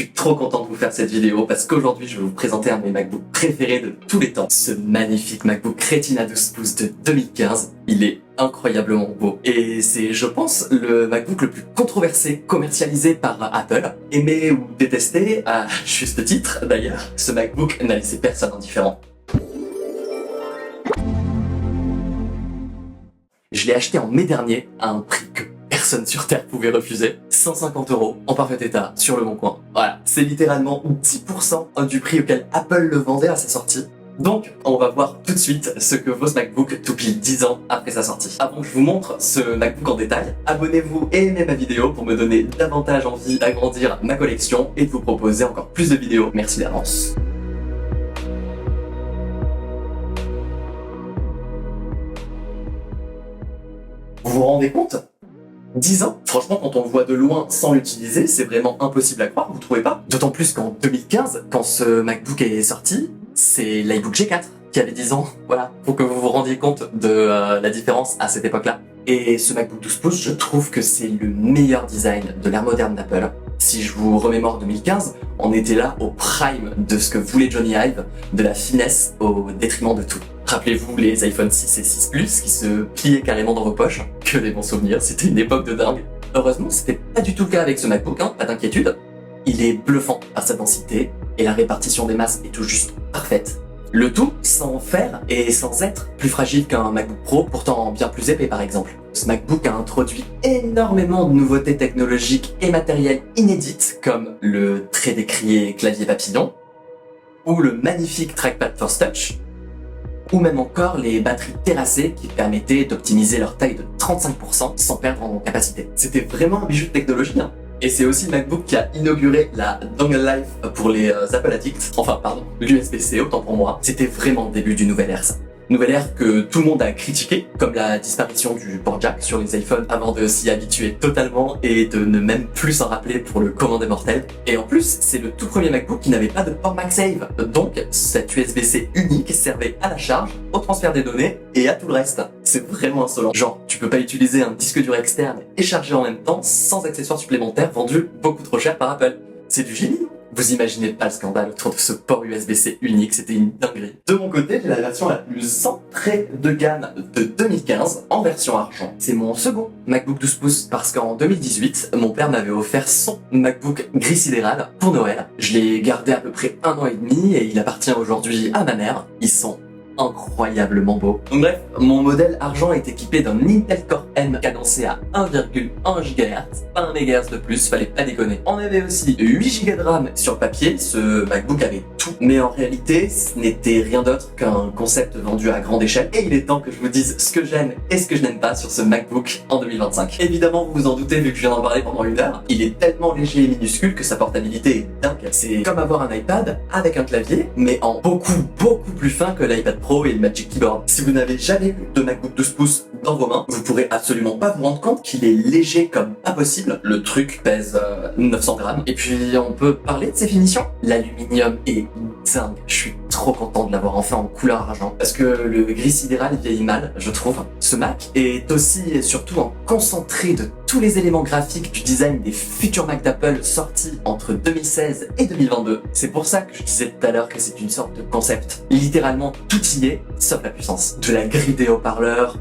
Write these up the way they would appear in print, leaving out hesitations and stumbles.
suis trop content de vous faire cette vidéo parce qu'aujourd'hui je vais vous présenter un de mes MacBooks préférés de tous les temps. Ce magnifique MacBook Retina 12 pouces de 2015. Il est incroyablement beau. Et c'est, je pense, le MacBook le plus controversé, commercialisé par Apple. Aimé ou détesté, à juste titre d'ailleurs, ce MacBook n'a laissé personne indifférent. Je l'ai acheté en mai dernier à un prix que personne sur Terre pouvait refuser. 150 € en parfait état sur le bon coin. Voilà, c'est littéralement 10% du prix auquel Apple le vendait à sa sortie. Donc, on va voir tout de suite ce que vaut ce MacBook tout pile 10 ans après sa sortie. Avant que je vous montre ce MacBook en détail, abonnez-vous et aimez ma vidéo pour me donner davantage envie d'agrandir ma collection et de vous proposer encore plus de vidéos. Merci d'avance. Vous vous rendez compte ? 10 ans, franchement, quand on le voit de loin sans l'utiliser, c'est vraiment impossible à croire, vous trouvez pas? D'autant plus qu'en 2015, quand ce MacBook est sorti, c'est l'iBook G4 qui avait 10 ans. Voilà, faut que vous vous rendiez compte de la différence à cette époque-là. Et ce MacBook 12 pouces, je trouve que c'est le meilleur design de l'ère moderne d'Apple. Si je vous remémore 2015, on était là au prime de ce que voulait Jony Ive, de la finesse au détriment de tout. Rappelez-vous les iPhone 6 et 6 Plus qui se pliaient carrément dans vos poches. Que des bons souvenirs, c'était une époque de dingue. Heureusement, c'était pas du tout le cas avec ce MacBook, hein, pas d'inquiétude. Il est bluffant par sa densité et la répartition des masses est tout juste parfaite. Le tout sans faire et sans être plus fragile qu'un MacBook Pro, pourtant bien plus épais par exemple. Ce MacBook a introduit énormément de nouveautés technologiques et matérielles inédites comme le très décrié clavier papillon ou le magnifique trackpad Force Touch, ou même encore les batteries terrassées qui permettaient d'optimiser leur taille de 35% sans perdre en capacité. C'était vraiment un bijou de technologie, hein. Et c'est aussi le MacBook qui a inauguré la Dongle Life pour les Apple Addicts. Enfin, pardon, l'USB-C, autant pour moi. C'était vraiment le début du nouvel ère, ça. Nouvelle ère que tout le monde a critiqué, comme la disparition du port jack sur les iPhones avant de s'y habituer totalement et de ne même plus s'en rappeler pour le commun des mortels. Et en plus, c'est le tout premier MacBook qui n'avait pas de port MagSafe. Donc, cette USB-C unique servait à la charge, au transfert des données et à tout le reste. C'est vraiment insolent. Genre, tu peux pas utiliser un disque dur externe et charger en même temps sans accessoires supplémentaires vendus beaucoup trop cher par Apple. C'est du génie. Vous imaginez pas le scandale autour de ce port USB-C unique, c'était une dinguerie. De mon côté, j'ai la version la plus entrée de gamme de 2015 en version argent. C'est mon second MacBook 12 pouces parce qu'en 2018, mon père m'avait offert son MacBook gris sidéral pour Noël. Je l'ai gardé à peu près 1 an et demi et il appartient aujourd'hui à ma mère. Ils sont incroyablement beau. Donc bref, mon modèle argent est équipé d'un Intel Core M cadencé à 1,1 GHz, pas 1 MHz de plus, fallait pas déconner. On avait aussi 8 Go de RAM sur le papier, ce MacBook avait tout, mais en réalité, ce n'était rien d'autre qu'un concept vendu à grande échelle, et il est temps que je vous dise ce que j'aime et ce que je n'aime pas sur ce MacBook en 2025. Évidemment, vous vous en doutez vu que je viens d'en parler pendant 1 heure, il est tellement léger et minuscule que sa portabilité est dingue. C'est comme avoir un iPad avec un clavier, mais en beaucoup plus fin que l'iPad Pro et le Magic Keyboard. Si vous n'avez jamais eu de MacBook 12 pouces dans vos mains, vous pourrez absolument pas vous rendre compte qu'il est léger comme pas possible. Le truc pèse 900 grammes. Et puis on peut parler de ses finitions. L'aluminium est dingue. Je suis trop content de l'avoir enfin en couleur argent parce que le gris sidéral vieillit mal, je trouve. Ce Mac est aussi et surtout un concentré de tous les éléments graphiques du design des futurs Mac d'Apple sortis entre 2016 et 2022. C'est pour ça que je disais tout à l'heure que c'est une sorte de concept. Littéralement tout y est, sauf la puissance. De la grille des haut-parleurs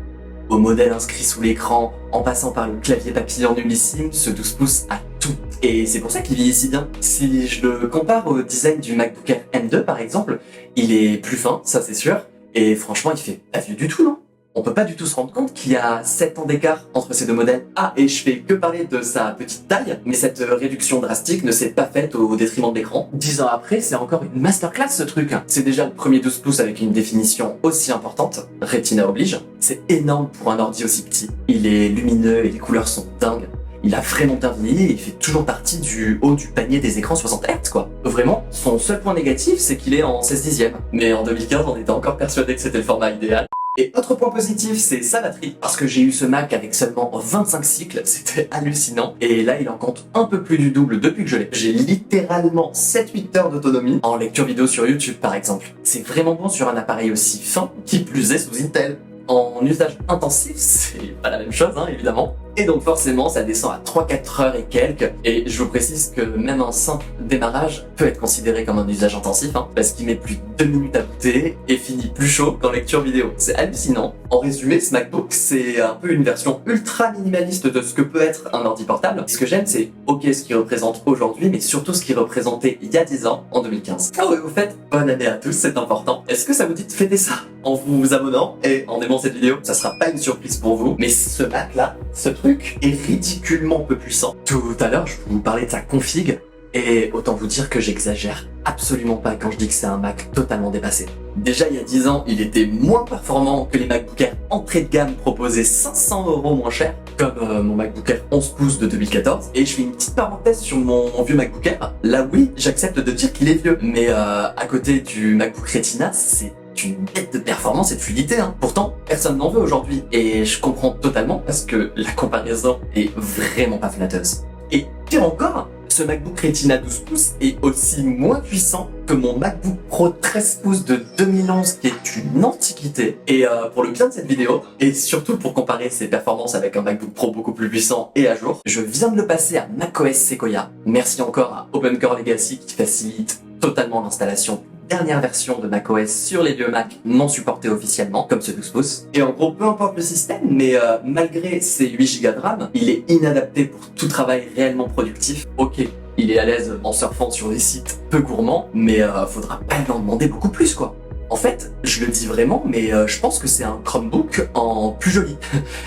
au modèle inscrit sous l'écran, en passant par le clavier papillon nullissime, ce 12 pouces a tout. Et c'est pour ça qu'il vieillit si bien. Si je le compare au design du MacBook Air M2 par exemple, il est plus fin, ça c'est sûr, et franchement il fait pas vieux du tout, non? On peut pas du tout se rendre compte qu'il y a 7 ans d'écart entre ces deux modèles. Ah, et je fais que parler de sa petite taille, mais cette réduction drastique ne s'est pas faite au détriment de l'écran. 10 ans après, c'est encore une masterclass ce truc. C'est déjà le premier 12 pouces avec une définition aussi importante, Retina oblige. C'est énorme pour un ordi aussi petit. Il est lumineux et les couleurs sont dingues. Il a vraiment bien vieilli et il fait toujours partie du haut du panier des écrans 60 Hz quoi. Vraiment, son seul point négatif c'est qu'il est en 16 dixièmes. Mais en 2015, on était encore persuadé que c'était le format idéal. Et autre point positif, c'est sa batterie. Parce que j'ai eu ce Mac avec seulement 25 cycles, c'était hallucinant. Et là, il en compte un peu plus du double depuis que je l'ai. J'ai littéralement 7-8 heures d'autonomie en lecture vidéo sur YouTube par exemple. C'est vraiment bon sur un appareil aussi fin, qui plus est sous Intel. En usage intensif, c'est pas la même chose, hein, évidemment. Et donc forcément, ça descend à 3-4 heures et quelques. Et je vous précise que même un simple démarrage peut être considéré comme un usage intensif, parce qu'il met plus de 2 minutes à booter et finit plus chaud qu'en lecture vidéo. C'est hallucinant. En résumé, ce MacBook, c'est un peu une version ultra minimaliste de ce que peut être un ordi portable. Ce que j'aime, c'est ce qu'il représente aujourd'hui, mais surtout ce qu'il représentait il y a 10 ans, en 2015. Ah ouais, au fait, bonne année à tous, c'est important. Est-ce que ça vous dit de fêter ça en vous abonnant et en aimant cette vidéo? Ça sera pas une surprise pour vous, mais ce Mac là, ce truc est ridiculement peu puissant. Tout à l'heure, je vous parlais de sa config, et autant vous dire que j'exagère absolument pas quand je dis que c'est un Mac totalement dépassé. Déjà il y a 10 ans, il était moins performant que les MacBook Air entrée de gamme proposés 500 € moins cher, comme mon MacBook Air 11 pouces de 2014. Et je fais une petite parenthèse sur mon vieux MacBook Air. Là oui, j'accepte de dire qu'il est vieux, mais à côté du MacBook Retina, c'est une bête de performance et de fluidité. Pourtant, personne n'en veut aujourd'hui, et je comprends totalement parce que la comparaison est vraiment pas flatteuse. Et pire encore, ce MacBook Retina 12 pouces est aussi moins puissant que mon MacBook Pro 13 pouces de 2011 qui est une antiquité. Et pour le bien de cette vidéo, et surtout pour comparer ses performances avec un MacBook Pro beaucoup plus puissant et à jour, je viens de le passer à macOS Sequoia. Merci encore à OpenCore Legacy qui facilite totalement l'installation dernière version de macOS sur les vieux Mac non supportés officiellement, comme ce 12 pouces. Et en gros, peu importe le système, mais malgré ses 8 Go de RAM, il est inadapté pour tout travail réellement productif. Ok, il est à l'aise en surfant sur des sites peu gourmands, mais faudra pas lui en demander beaucoup plus, quoi. En fait, je le dis vraiment, mais je pense que c'est un Chromebook en plus joli.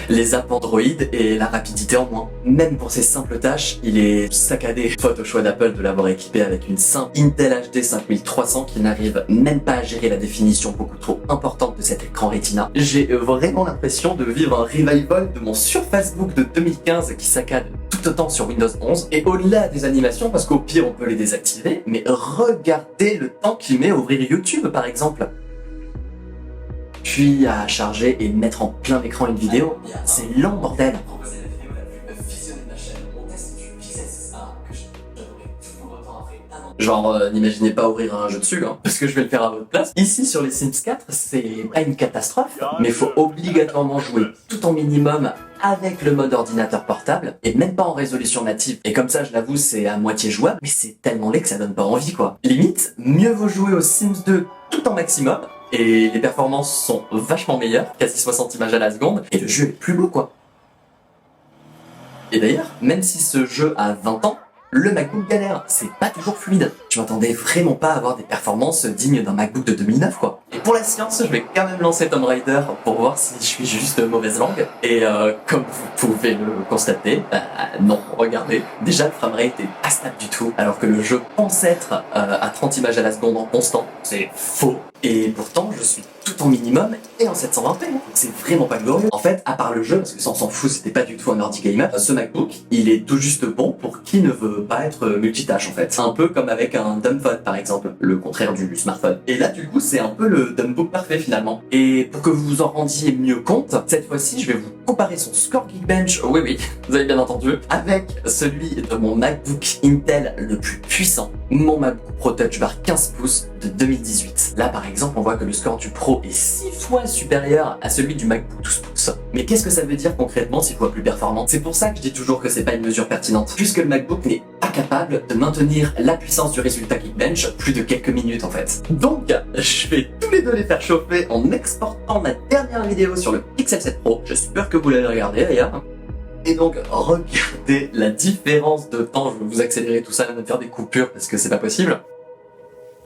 Les apps Android et la rapidité en moins. Même pour ces simples tâches, il est saccadé. Faute au choix d'Apple de l'avoir équipé avec une simple Intel HD 5300 qui n'arrive même pas à gérer la définition beaucoup trop importante de cet écran Retina. J'ai vraiment l'impression de vivre un revival de mon Surface Book de 2015 qui saccade tout autant sur Windows 11. Et au-delà des animations, parce qu'au pire on peut les désactiver, mais regardez le temps qu'il met à ouvrir YouTube par exemple. Puis à charger et mettre en plein écran une vidéo, c'est lent bordel. Genre, n'imaginez pas ouvrir un jeu dessus, parce que je vais le faire à votre place. Ici, sur les Sims 4, c'est pas une catastrophe, mais il faut obligatoirement jouer tout en minimum avec le mode ordinateur portable, et même pas en résolution native. Et comme ça, je l'avoue, c'est à moitié jouable, mais c'est tellement laid que ça donne pas envie, quoi. Limite, mieux vaut jouer aux Sims 2 tout en maximum, et les performances sont vachement meilleures, quasi 60 images à la seconde, et le jeu est plus beau, quoi. Et d'ailleurs, même si ce jeu a 20 ans, le MacBook galère, c'est pas toujours fluide. Je m'attendais vraiment pas à avoir des performances dignes d'un MacBook de 2009, quoi. Et pour la science, je vais quand même lancer Tomb Raider pour voir si je suis juste mauvaise langue. Et comme vous pouvez le constater, non, regardez. Déjà, le framerate est pas stable du tout, alors que le jeu pense être à 30 images à la seconde en constant. C'est faux. Et pourtant, je suis tout en minimum et en 720p. C'est vraiment pas glorieux. En fait, à part le jeu, parce que ça on s'en fout, c'était pas du tout un ordi gamer, ce MacBook, il est tout juste bon pour qui ne veut pas être multitâche en fait. Un peu comme avec un dumbphone par exemple, le contraire du smartphone. Et là du coup, c'est un peu le dumbbook parfait finalement. Et pour que vous vous en rendiez mieux compte, cette fois-ci, je vais vous comparer son score Geekbench, oui, vous avez bien entendu, avec celui de mon MacBook Intel le plus puissant, mon MacBook Pro Touch Bar 15 pouces de 2018. Là par exemple, on voit que le score du Pro est 6 fois supérieur à celui du MacBook 12 pouces. Mais qu'est-ce que ça veut dire concrètement 6 fois plus performant? C'est pour ça que je dis toujours que c'est pas une mesure pertinente, puisque le MacBook n'est pas capable de maintenir la puissance du résultat Geekbench plus de quelques minutes en fait. Donc, je vais tous les deux les faire chauffer en exportant ma dernière vidéo sur le Pixel 7 Pro. J'espère que vous l'avez regardé d'ailleurs. Et donc, regardez la différence de temps. Je vais vous accélérer tout ça, même faire des coupures parce que c'est pas possible.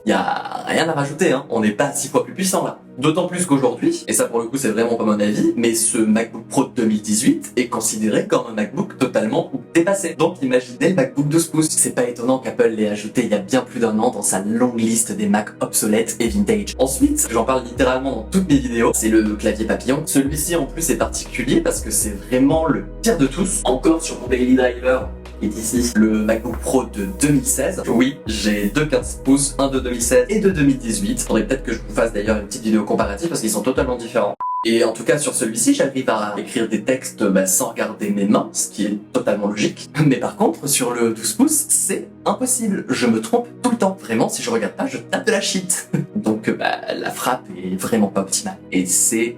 Y a rien à rajouter, on n'est pas 6 fois plus puissant là. D'autant plus qu'aujourd'hui, et ça pour le coup c'est vraiment pas mon avis, mais ce MacBook Pro de 2018 est considéré comme un MacBook totalement dépassé. Donc imaginez le MacBook 12 pouces. C'est pas étonnant qu'Apple l'ait ajouté il y a bien plus d'un an dans sa longue liste des Macs obsolètes et vintage. Ensuite, j'en parle littéralement dans toutes mes vidéos, c'est le clavier papillon. Celui-ci en plus est particulier parce que c'est vraiment le pire de tous. Encore sur mon Daily Driver, est ici le MacBook Pro de 2016. Oui, j'ai deux 15 pouces, un de 2016 et de 2018. Faudrait peut-être que je vous fasse d'ailleurs une petite vidéo comparative parce qu'ils sont totalement différents. Et en tout cas sur celui-ci, j'arrive à écrire des textes sans regarder mes mains, ce qui est totalement logique. Mais par contre, sur le 12 pouces, c'est impossible. Je me trompe tout le temps. Vraiment, si je regarde pas, je tape de la shit. Donc la frappe est vraiment pas optimale. Et c'est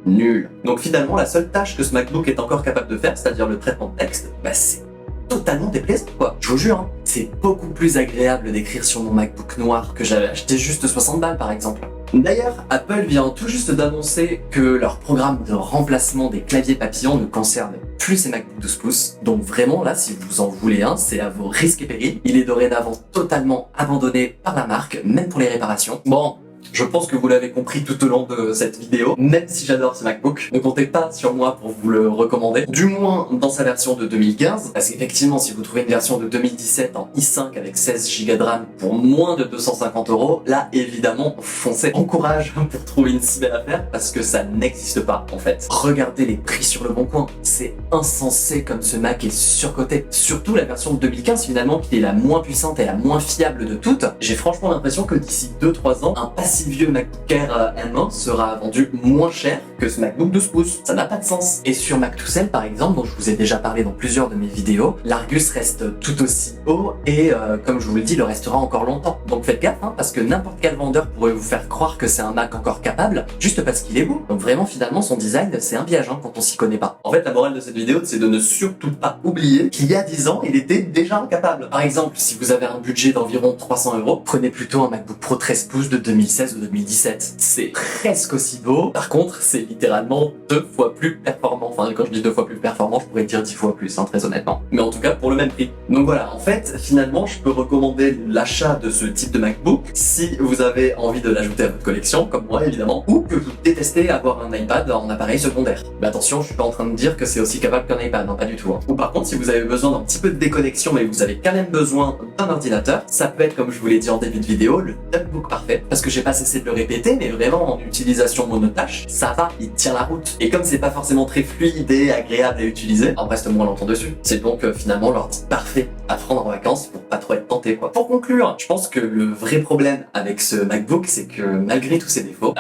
nul. Donc finalement, la seule tâche que ce MacBook est encore capable de faire, c'est-à-dire le traitement de texte, bah c'est totalement déplaisant quoi. Je vous jure, hein, c'est beaucoup plus agréable d'écrire sur mon MacBook noir que j'avais acheté juste 60 balles par exemple. D'ailleurs, Apple vient tout juste d'annoncer que leur programme de remplacement des claviers papillons ne concerne plus ces MacBook 12 pouces. Donc vraiment là, si vous en voulez un, c'est à vos risques et périls. Il est dorénavant totalement abandonné par la marque, même pour les réparations. Bon, je pense que vous l'avez compris tout au long de cette vidéo, même si j'adore ce MacBook, ne comptez pas sur moi pour vous le recommander, du moins dans sa version de 2015, parce qu'effectivement si vous trouvez une version de 2017 en i5 avec 16 Go de RAM pour moins de 250 €, là évidemment foncez, encourage pour trouver une si belle affaire, parce que ça n'existe pas en fait. Regardez les prix sur le bon coin, c'est insensé comme ce Mac est surcoté, surtout la version de 2015 finalement qui est la moins puissante et la moins fiable de toutes. J'ai franchement l'impression que d'ici 2-3 ans, un si vieux MacBook Air M1 sera vendu moins cher que ce MacBook 12 pouces. Ça n'a pas de sens. Et sur Mac2Cell par exemple, dont je vous ai déjà parlé dans plusieurs de mes vidéos, l'Argus reste tout aussi haut et comme je vous le dis, le restera encore longtemps. Donc faites gaffe, hein, parce que n'importe quel vendeur pourrait vous faire croire que c'est un Mac encore capable, juste parce qu'il est beau. Donc vraiment finalement son design c'est un piège hein, quand on s'y connaît pas. En fait la morale de cette vidéo c'est de ne surtout pas oublier qu'il y a 10 ans il était déjà incapable. Par exemple si vous avez un budget d'environ 300 €, prenez plutôt un MacBook Pro 13 pouces de 2016 ou 2017. C'est presque aussi beau. Par contre, c'est littéralement 2 fois plus performant. Enfin, quand je dis 2 fois plus performant, je pourrais dire 10 fois plus, hein, très honnêtement. Mais en tout cas, pour le même prix. Donc voilà, en fait, finalement, je peux recommander l'achat de ce type de MacBook si vous avez envie de l'ajouter à votre collection, comme moi évidemment, ou que vous détestez avoir un iPad en appareil secondaire. Mais attention, je suis pas en train de dire que c'est aussi capable qu'un iPad, non, pas du tout. Hein. Ou par contre, si vous avez besoin d'un petit peu de déconnexion, mais vous avez quand même besoin d'un ordinateur, ça peut être, comme je vous l'ai dit en début de vidéo, le notebook parfait. Parce que j'ai pas cessé de le répéter, mais vraiment en utilisation monotâche, ça va, il tient la route. Et comme c'est pas forcément très fluide et agréable à utiliser, on reste moins longtemps dessus. C'est donc finalement l'ordi parfait à prendre en vacances pour pas trop être tenté quoi. Pour conclure, je pense que le vrai problème avec ce MacBook, c'est que malgré tous ses défauts,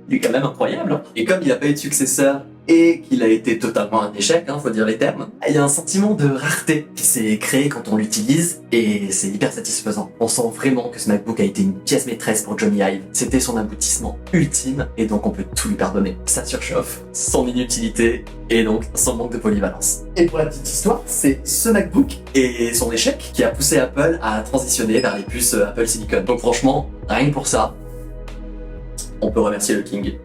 il est quand même incroyable. Hein. Et comme il a pas eu de successeur et qu'il a été totalement un échec, hein, faut dire les termes, il y a un sentiment de rareté qui s'est créé quand on l'utilise et c'est hyper satisfaisant. On sent vraiment que ce MacBook a été une pièce maîtresse pour Jony Ive. C'était son aboutissement ultime et donc on peut tout lui pardonner. Sa surchauffe, son inutilité et donc son manque de polyvalence. Et pour la petite histoire, c'est ce MacBook et son échec qui a poussé Apple à transitionner vers les puces Apple Silicon. Donc franchement, rien que pour ça, on peut remercier le King.